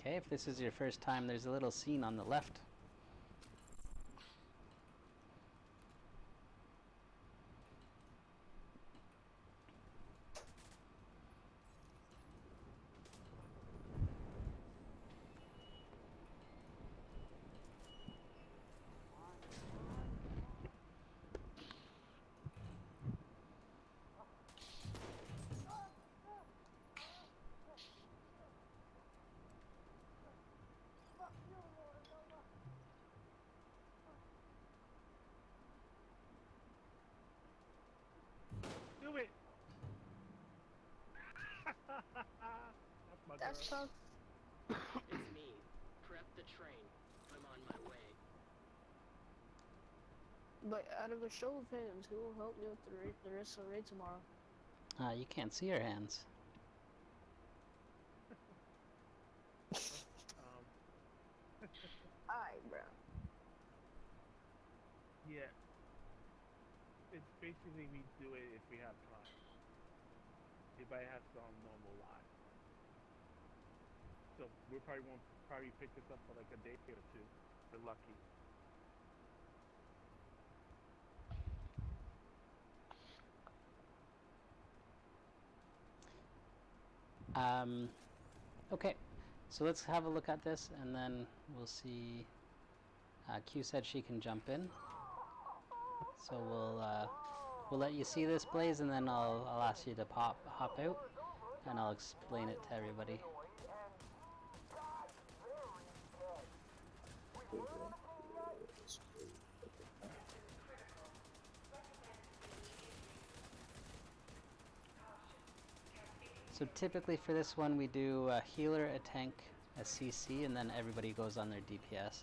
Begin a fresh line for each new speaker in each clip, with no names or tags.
Okay, if this is your first time, there's a little scene on the left.
Do it! That's my girl.
That's tough.
It's me. Prep the train. I'm on my way.
But out of a show of hands, who will help me with the rest of the raid tomorrow?
You can't see her hands.
Alright, bro.
Yeah. It's basically we do it if we have time. Everybody has some normal life. So we won't pick this up for like a day or two. We're lucky.
Okay, so let's have a look at this, and then we'll see. Q said she can jump in, so we'll let you see this, Blaze, and then I'll ask you to hop out, and I'll explain it to everybody. So typically for this one, we do a healer, a tank, a CC, and then everybody goes on their DPS.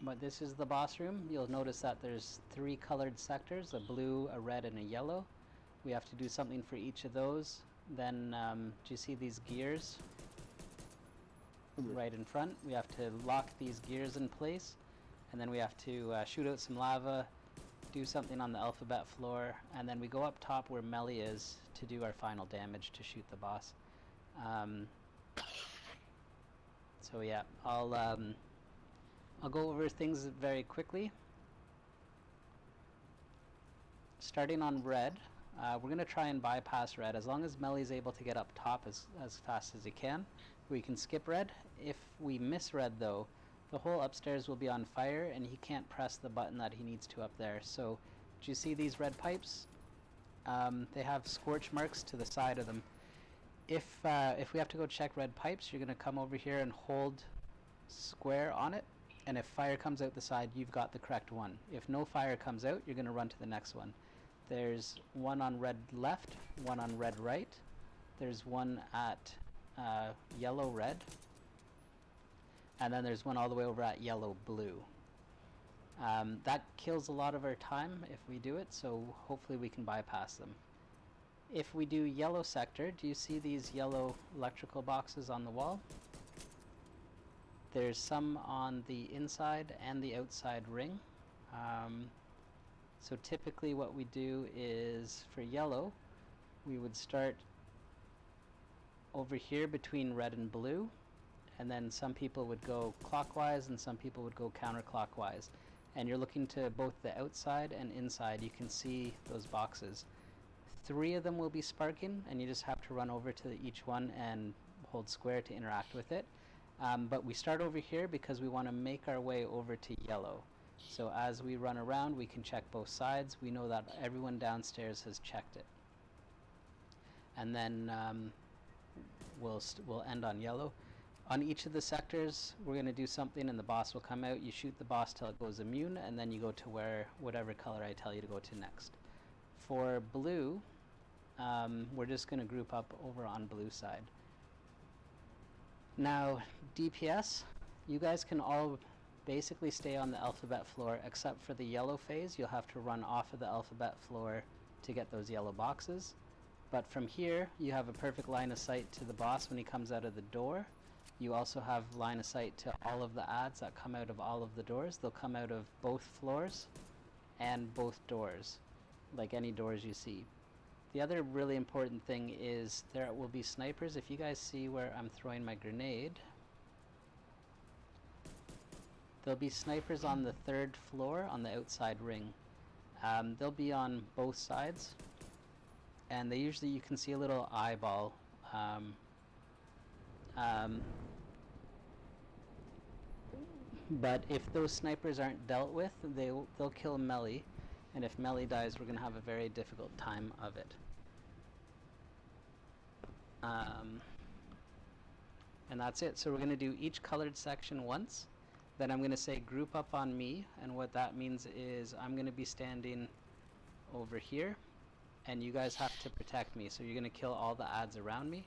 But this is the boss room. You'll notice that there's 3 colored sectors, a blue, a red, and a yellow. We have to do something for each of those. Then, do you see these gears right in front? We have to lock these gears in place, and then we have to shoot out some lava, do something on the alphabet floor, and then we go up top where Melly is to do our final damage to shoot the boss. So yeah, I'll go over things very quickly. Starting on red, we're going to try and bypass red. As long as Melly's able to get up top as fast as he can, we can skip red. If we miss red though, the whole upstairs will be on fire and he can't press the button that he needs to up there. So, do you see these red pipes? They have scorch marks to the side of them. If we have to go check red pipes, you're going to come over here and hold square on it. And if fire comes out the side, you've got the correct one. If no fire comes out, you're going to run to the next one. There's one on red left, one on red right. There's one at yellow red. And then there's one all the way over at yellow blue. That kills a lot of our time if we do it, so hopefully we can bypass them. If we do yellow sector, do you see these yellow electrical boxes on the wall? There's some on the inside and the outside ring. So typically what we do is, for yellow, we would start over here between red and blue, and then some people would go clockwise and some people would go counterclockwise. And you're looking to both the outside and inside. You can see those boxes. 3 of them will be sparking, and you just have to run over to each one and hold square to interact with it. But we start over here because we want to make our way over to yellow. So as we run around, we can check both sides. We know that everyone downstairs has checked it. And then we'll end on yellow. On each of the sectors, we're going to do something and the boss will come out. You shoot the boss till it goes immune, and then you go to whatever color I tell you to go to next. For blue, we're just going to group up over on blue side. Now, DPS, you guys can all basically stay on the alphabet floor except for the yellow phase. You'll have to run off of the alphabet floor to get those yellow boxes. But from here, you have a perfect line of sight to the boss when he comes out of the door. You also have line of sight to all of the ads that come out of all of the doors. They'll come out of both floors and both doors, like any doors you see. the other really important thing is there will be snipers. If you guys see where I'm throwing my grenade, there'll be snipers on the 3rd floor on the outside ring. They'll be on both sides, and they usually, you can see a little eyeball. But if those snipers aren't dealt with, they'll kill melee, and if melee dies, we're going to have a very difficult time of it. And that's it. So we're going to do each colored section once. Then I'm going to say group up on me, and what that means is I'm going to be standing over here, and you guys have to protect me. So you're going to kill all the adds around me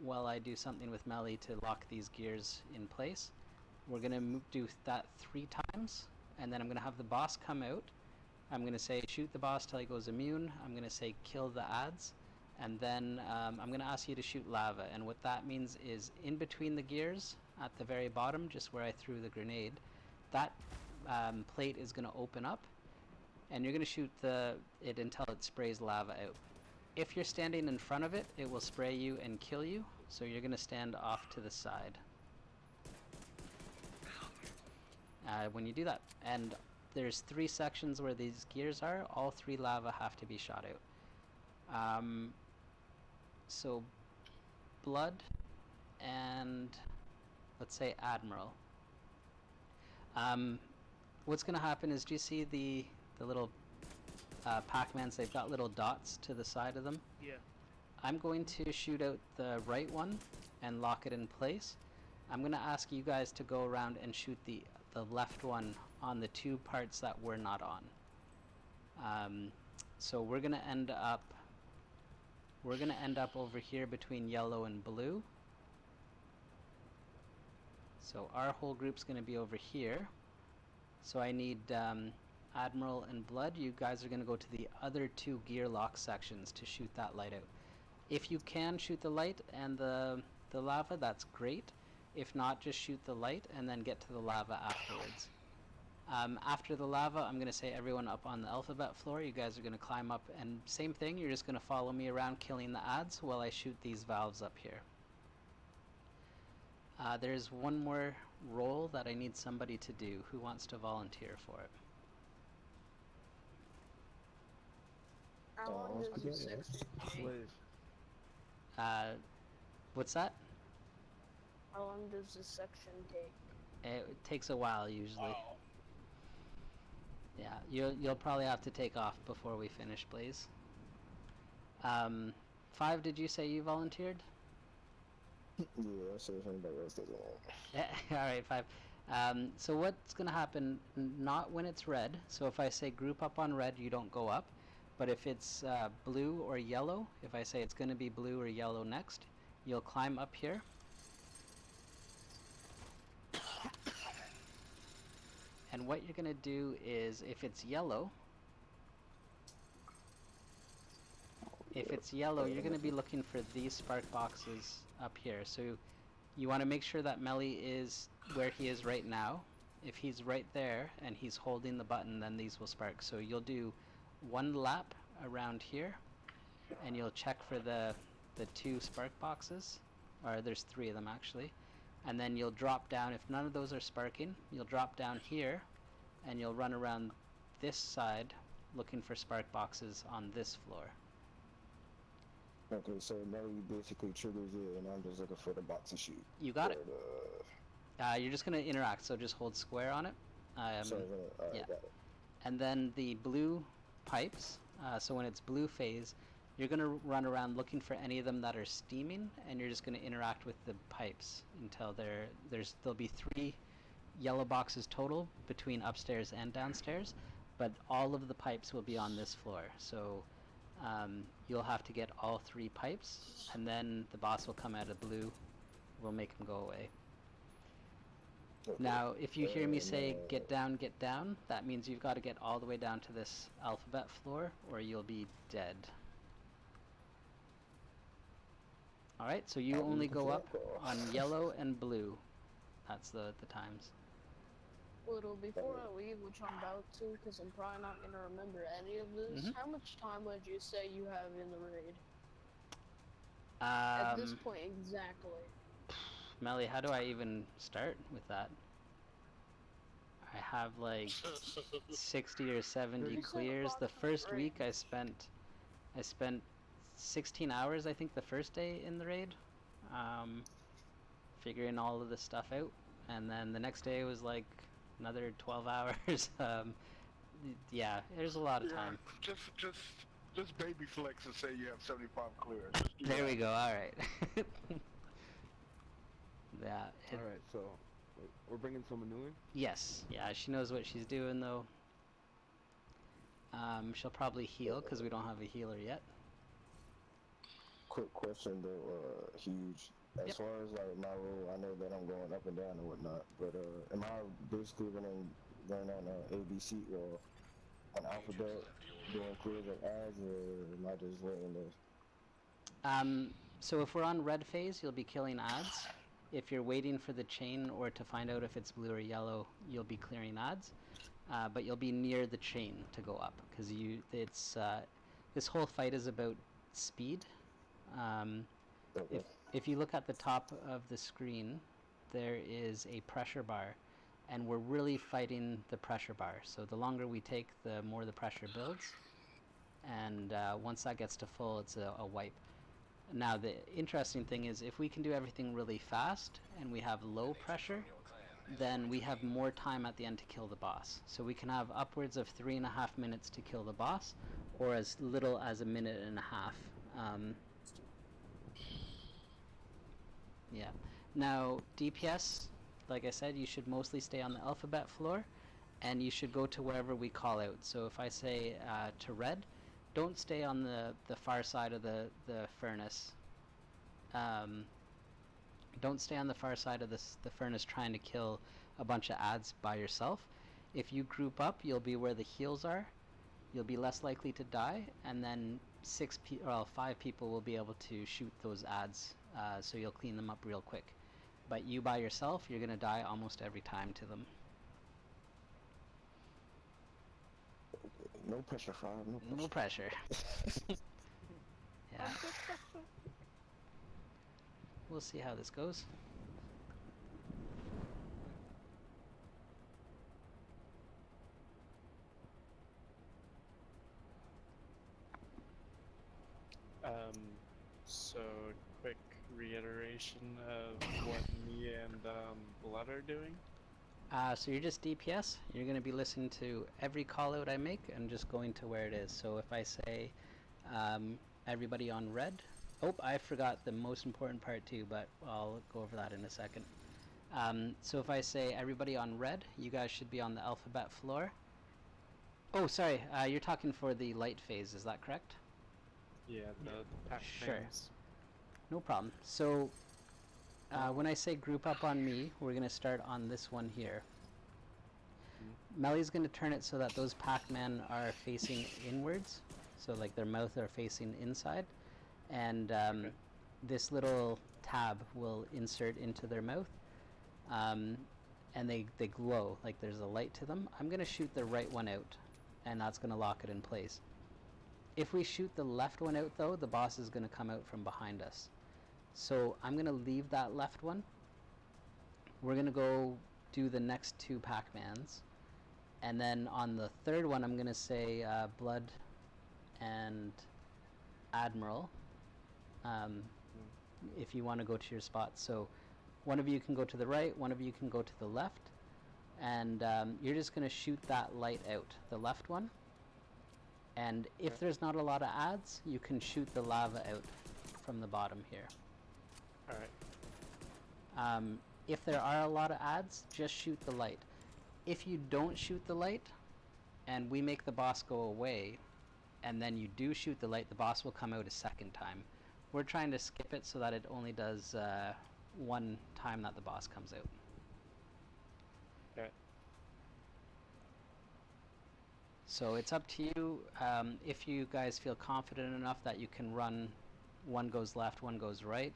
while I do something with melee to lock these gears in place. We're going to do that 3 times, and then I'm going to have the boss come out. I'm going to say shoot the boss till he goes immune. I'm going to say kill the adds, and then I'm going to ask you to shoot lava. And what that means is in between the gears at the very bottom, just where I threw the grenade, that plate is going to open up, and you're going to shoot it until it sprays lava out. If you're standing in front of it, it will spray you and kill you, so you're going to stand off to the side when you do that. And there's 3 sections where these gears are. All 3 lava have to be shot out. So blood and let's say Admiral. What's going to happen is, do you see the little Pac-Mans? They've got little dots to the side of them.
Yeah.
I'm going to shoot out the right one and lock it in place. I'm going to ask you guys to go around and shoot the left one on the 2 parts that we're not on. So we're going to end up over here between yellow and blue. So our whole group's going to be over here. So I need Admiral and Blood. You guys are going to go to the other 2 gear lock sections to shoot that light out. If you can shoot the light and the lava, that's great. If not, just shoot the light and then get to the lava afterwards. After the lava, I'm going to say everyone up on the alphabet floor. You guys are going to climb up, and same thing, you're just going to follow me around killing the adds while I shoot these valves up here. There's one more role that I need somebody to do. Who wants to volunteer for it?
How long does this section take?
Liz.
What's that?
How long does this section take?
It takes a while usually.
Oh.
Yeah, you'll probably have to take off before we finish, Blaze. 5, did you say you volunteered?
Yeah, I said if anybody else doesn't want.
Alright, 5. So what's going to happen, not when it's red, so if I say group up on red, you don't go up, but if it's blue or yellow, if I say it's going to be blue or yellow next, you'll climb up here. And what you're going to do is, if it's yellow, you're going to be looking for these spark boxes up here. So you want to make sure that Melly is where he is right now. If he's right there and he's holding the button, then these will spark. So you'll do 1 lap around here, and you'll check for the 2 spark boxes, or there's 3 of them actually. And then you'll drop down. If none of those are sparking, you'll drop down here and you'll run around this side looking for spark boxes on this floor.
Okay, so now you basically triggers it, and I'm just looking for the box to shoot.
You got it. You're just going to interact, so just hold square on it. Yeah.
Got it.
And then the blue pipes, so when it's blue phase, you're going to run around looking for any of them that are steaming, and you're just going to interact with the pipes until there'll be 3 yellow boxes total between upstairs and downstairs, but all of the pipes will be on this floor. So you'll have to get all 3 pipes, and then the boss will come out of blue. We'll make him go away.
Okay.
Now, if you hear me say get down, that means you've got to get all the way down to this alphabet floor, or you'll be dead. Alright, so you only go up on yellow and blue. That's the times.
Little before I leave, which I'm about to, because I'm probably not gonna remember any of this.
Mhm.
How much time would you say you have in the raid? At this
Um,
point, exactly.
Melly, how do I even start with that? I have like 60 or 70
Just an
clears. The
approximate
first week
range.
I spent 16 hours, I think, the first day in the raid, um, figuring all of this stuff out, and then the next day was like another 12 hours. Yeah, there's a lot of time.
Just baby flex and say you have 75 clears. Just do
There
that.
we go. All right. Yeah.
All right, so we're bringing someone new in.
Yes. Yeah, she knows what she's doing though. She'll probably heal because we don't have a healer yet.
Quick question though, huge. As
Yep.
far as like my role, I know that I'm going up and down and whatnot, but am I basically going on ABC or an alphabet doing clears of ads, or am I just waiting to?
So if we're on red phase, you'll be killing ads. If you're waiting for the chain or to find out if it's blue or yellow, you'll be clearing ads. But you'll be near the chain to go up because this whole fight is about speed.
Okay.
If you look at the top of the screen, there is a pressure bar, and we're really fighting the pressure bar. So the longer we take, the more the pressure builds, and once that gets to full, it's a wipe. Now the interesting thing is if we can do everything really fast and we have low pressure, then we have more time at the end to kill the boss. So we can have upwards of 3.5 minutes to kill the boss, or as little as 1.5 minutes. Yeah. Now DPS, like I said, you should mostly stay on the alphabet floor, and you should go to wherever we call out. So if I say to red, don't stay on the far side of the furnace. Don't stay on the far side of the furnace trying to kill a bunch of ads by yourself. If you group up, you'll be where the heals are. You'll be less likely to die, and then 5 people will be able to shoot those ads, so you'll clean them up real quick. But you by yourself, you're gonna die almost every time to them.
No pressure, Five.
No pressure. Yeah. We'll see how this goes.
So quick reiteration of what me and Blood are doing.
So you're just DPS. You're going to be listening to every call out I make and just going to where it is. So if I say everybody on red. Oh, I forgot the most important part too, but I'll go over that in a second. So if I say everybody on red, you guys should be on the alphabet floor. Oh, sorry, you're talking for the light phase, is that correct?
Yeah, the pack
Sure.
names.
No problem. So when I say group up on me, we're going to start on this one here. Melly's going to turn it so that those Pac-Men are facing inwards, so like their mouth are facing inside, and this little tab will insert into their mouth, and they glow, like there's a light to them. I'm going to shoot the right one out, and that's going to lock it in place. If we shoot the left one out though, the boss is going to come out from behind us. So I'm going to leave that left one. We're going to go do the next 2 Pac-Mans. And then on the third one, I'm going to say Blood and Admiral, if you want to go to your spot. So one of you can go to the right, one of you can go to the left. And you're just going to shoot that light out, the left one. And if there's not a lot of ads, you can shoot the lava out from the bottom here.
Alright.
If there are a lot of ads, just shoot the light. If you don't shoot the light, and we make the boss go away, and then you do shoot the light, the boss will come out a second time. We're trying to skip it so that it only does one time that the boss comes out.
Okay.
So it's up to you. If you guys feel confident enough that you can run, one goes left, one goes right,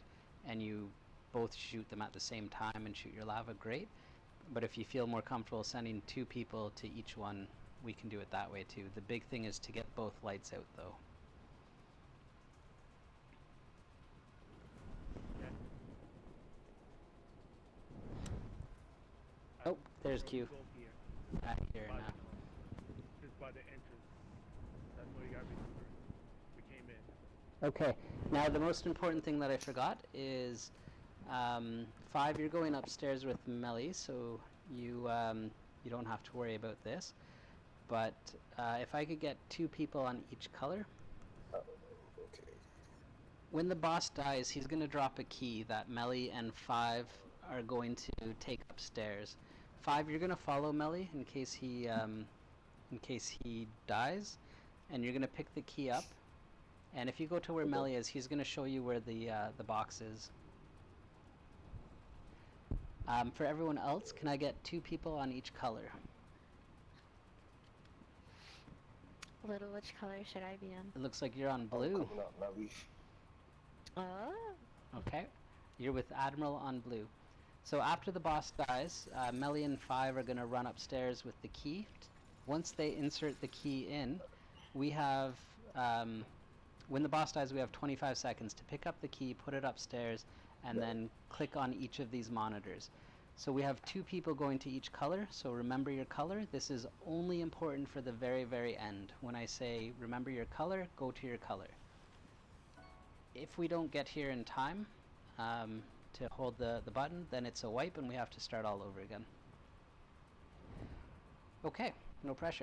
and you both shoot them at the same time and shoot your lava, great. But if you feel more comfortable sending 2 people to each one, we can do it that way too. The big thing is to get both lights out though.
Okay.
Oh, there's
Where
Q.
we go here.
Back here
By
now.
just by the entrance. That's where you gotta remember. We came in.
Okay, now the most important thing that I forgot is 5, you're going upstairs with Melly, so you you don't have to worry about this. But if I could get 2 people on each color.
Okay.
When the boss dies, he's going to drop a key that Melly and 5 are going to take upstairs. 5, you're going to follow Melly in case he dies, and you're going to pick the key up. And if you go to where Melly is, he's going to show you where the box is. For everyone else, can I get 2 people on each color?
Little, which color should I be in?
It looks like you're on blue.
Coming up, Melly.
Oh.
Okay, you're with Admiral on blue. So after the boss dies, Melly and 5 are going to run upstairs with the key. Once they insert the key in, we have, when the boss dies, we have 25 seconds to pick up the key, put it upstairs, and then click on each of these monitors. So we have 2 people going to each color, so remember your color. This is only important for the very, very end. When I say remember your color, go to your color. If we don't get here in time to hold the button, then it's a wipe and we have to start all over again. Okay, no pressure.